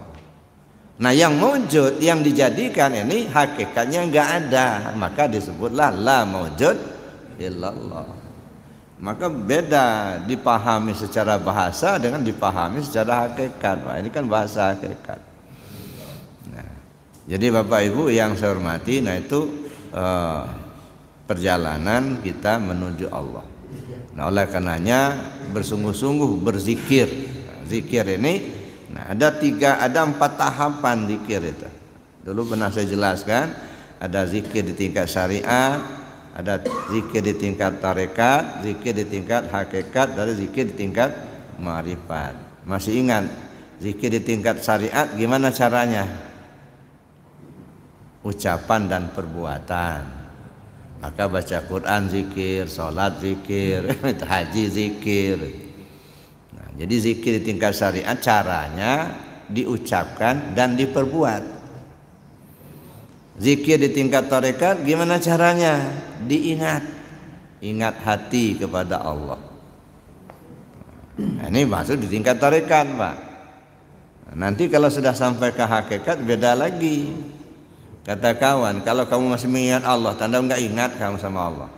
[SPEAKER 1] Nah yang maujud yang dijadikan ini hakikatnya nggak ada. Maka disebutlah la maujud illallah. Maka beda dipahami secara bahasa dengan dipahami secara hakikat. Pak. Ini kan bahasa hakikat. Nah, jadi Bapak Ibu yang saya hormati, nah itu perjalanan kita menuju Allah. Nah oleh karenanya bersungguh-sungguh berzikir. Zikir ini, nah ada 4 tahapan zikir itu. Dulu pernah saya jelaskan, ada zikir di tingkat syariat, ada zikir di tingkat tarekat, zikir di tingkat hakikat, dan zikir di tingkat ma'rifat. Masih ingat zikir di tingkat syariat gimana caranya? Ucapan dan perbuatan. Maka baca Quran zikir, sholat zikir, haji zikir. Nah, jadi zikir di tingkat syariat caranya diucapkan dan diperbuat. Zikir di tingkat tarekat gimana caranya? Diingat, ingat hati kepada Allah. Nah, ini masuk di tingkat tarekat, Pak. Nanti kalau sudah sampai ke hakikat beda lagi. Kata kawan, kalau kamu masih mengingat Allah, tanda enggak ingat kamu sama Allah.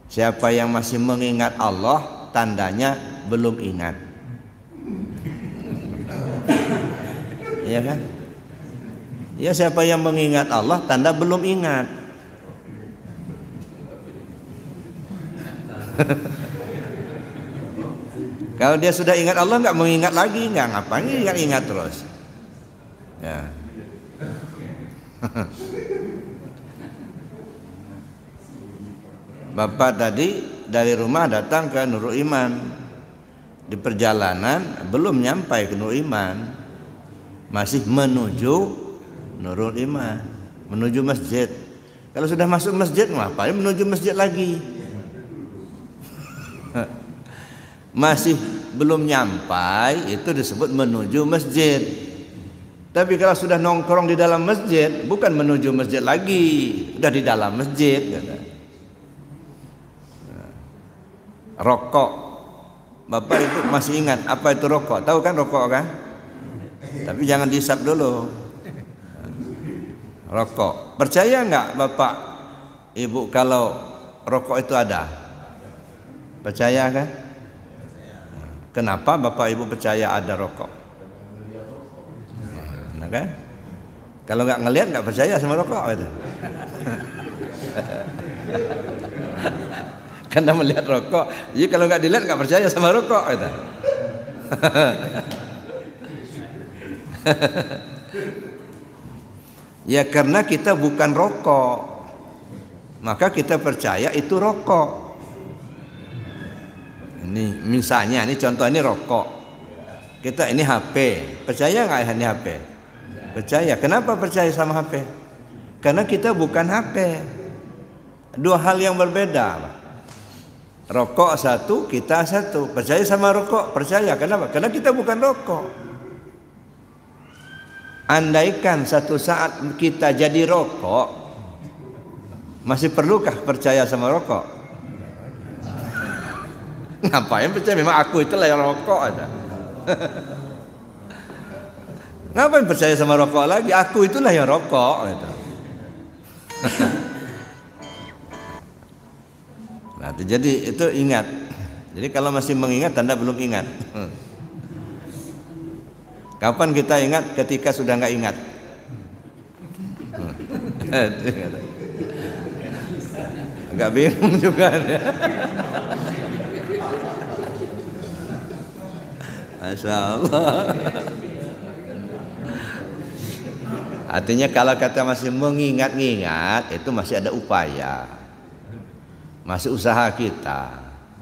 [SPEAKER 1] Siapa yang masih mengingat Allah, tandanya belum ingat. Iya kan? Ya, siapa yang mengingat Allah, tanda belum ingat. Kalau dia sudah ingat Allah, nggak mengingat lagi, nggak ngapain ingat terus. Ya. Bapak tadi dari rumah datang ke Nurul Iman. Di perjalanan belum nyampai ke Nurul Iman, masih menuju Nurul Iman, menuju masjid. Kalau sudah masuk masjid, ngapain menuju masjid lagi? Masih belum nyampai, itu disebut menuju masjid. Tapi kalau sudah nongkrong di dalam masjid, bukan menuju masjid lagi, sudah di dalam masjid. Rokok, Bapak Ibu masih ingat apa itu rokok? Tahu kan rokok kan? Tapi jangan dihisap dulu. Rokok, percaya nggak Bapak Ibu kalau rokok itu ada? Percaya kan? Kenapa Bapak Ibu percaya ada rokok? Nah kan? Kalau nggak ngelihat nggak percaya sama rokok itu. Karena melihat rokok, jadi kalau nggak dilihat nggak percaya sama rokok itu. Ya karena kita bukan rokok, maka kita percaya itu rokok. Ini misalnya, ini contoh, ini rokok. Kita ini HP, percaya nggak ini HP? Percaya. Kenapa percaya sama HP? Karena kita bukan HP. Dua hal yang berbeda. Rokok satu, kita satu. Percaya sama rokok? Percaya. Kenapa? Karena kita bukan rokok. Andaikan satu saat kita jadi rokok, masih perlukah percaya sama rokok? Ngapain percaya? Memang aku itulah yang rokok ada. Ngapain percaya sama rokok lagi? Aku itulah yang rokok gitu. Nah, jadi itu ingat. Jadi kalau masih mengingat, tanda belum ingat. Kapan kita ingat? Ketika sudah nggak ingat. Agak bingung juga. Masya Allah. Artinya kalau kata masih mengingat-ingat, itu masih ada upaya, masih usaha kita.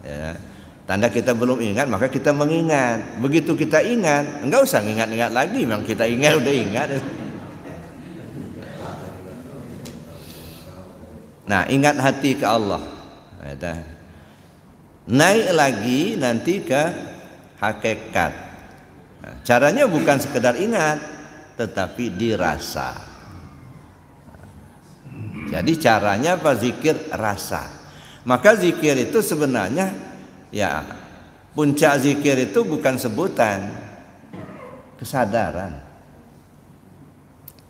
[SPEAKER 1] Ya. Tanda kita belum ingat, maka kita mengingat. Begitu kita ingat, enggak usah ingat-ingat lagi. Memang kita ingat, udah ingat. Nah, ingat hati ke Allah. Naik lagi nanti ke hakikat. Nah, caranya bukan sekedar ingat, tetapi dirasa. Jadi caranya apa? Zikir rasa. Maka zikir itu sebenarnya, ya, puncak zikir itu bukan sebutan, kesadaran.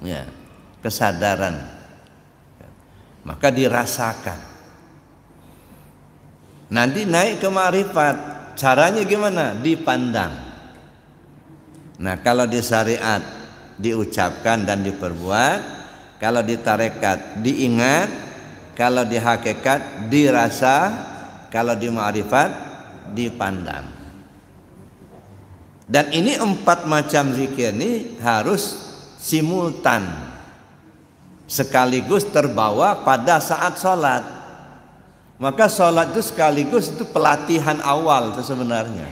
[SPEAKER 1] Ya, kesadaran. Maka dirasakan. Nanti naik ke ma'rifat. Caranya gimana? Dipandang. Nah, kalau di syariat diucapkan dan diperbuat, kalau di tarekat diingat, kalau di hakikat dirasa, kalau di ma'rifat dipandang. Dan ini 4 macam zikir ini harus simultan, sekaligus terbawa pada saat sholat. Maka sholat itu sekaligus itu pelatihan awal itu sebenarnya.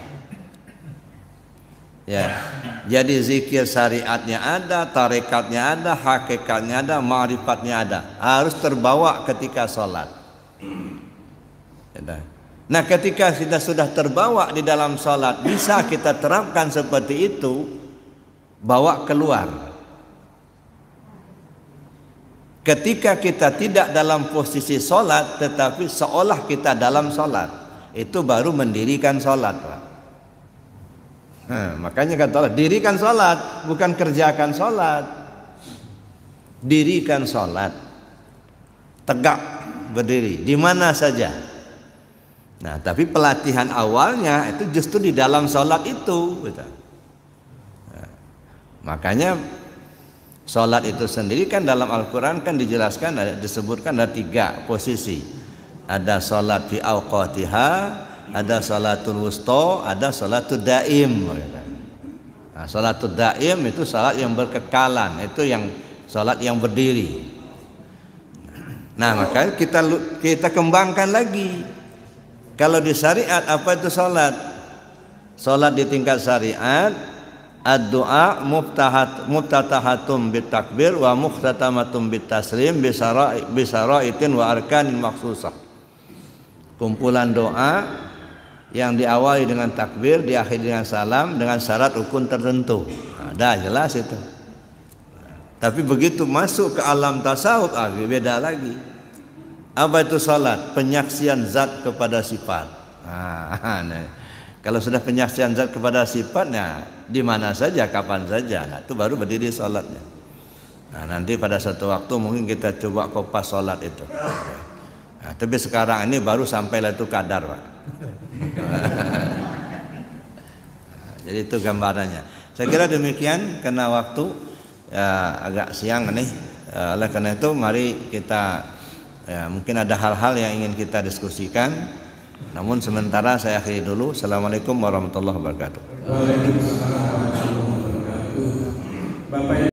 [SPEAKER 1] Ya, jadi zikir syariatnya ada, tarekatnya ada, hakikatnya ada, ma'rifatnya ada. Harus terbawa ketika sholat. Nah, ketika kita sudah terbawa di dalam sholat, bisa kita terapkan seperti itu, bawa keluar. Ketika kita tidak dalam posisi sholat, tetapi seolah kita dalam sholat, itu baru mendirikan sholat, Pak. Nah, makanya kata Allah, dirikan sholat, bukan kerjakan sholat. Dirikan sholat, tegak berdiri, di mana saja. Nah, tapi pelatihan awalnya itu justru di dalam sholat itu, gitu. Nah, makanya sholat itu sendiri kan dalam Al-Quran kan dijelaskan, disebutkan ada 3 posisi. Ada sholat fi awqatiha, ada sholatul wusta, ada sholatul daim. Nah, sholatul daim itu sholat yang berkekalan, itu yang sholat yang berdiri. Nah, maka kita kembangkan lagi. Kalau di syariat apa itu sholat? Sholat di tingkat syariat, ad-du'a muftatahatum bitakbir wa mukhtatamatum bitaslim bisara'itin wa arkanin maksusah. Kumpulan doa yang diawali dengan takbir, diakhiri dengan salam, dengan syarat rukun tertentu. Nah, jelas itu. Tapi begitu masuk ke alam tasawuf, beda lagi. Apa itu salat? Penyaksian zat kepada sifat. Nah, kalau sudah penyaksian zat kepada sifatnya, di mana saja, kapan saja, nah, itu baru berdiri salatnya. Nah, nanti pada satu waktu mungkin kita coba kopas salat itu. Nah, tapi sekarang ini baru sampailah itu kadar, Pak. Jadi itu gambarannya. Saya kira demikian karena waktu ya, agak siang nih. Oleh karena itu mari kita mungkin ada hal-hal yang ingin kita diskusikan. Namun sementara saya akhiri dulu. Assalamualaikum warahmatullahi wabarakatuh. Waalaikumsalam warahmatullahi wabarakatuh. Bapak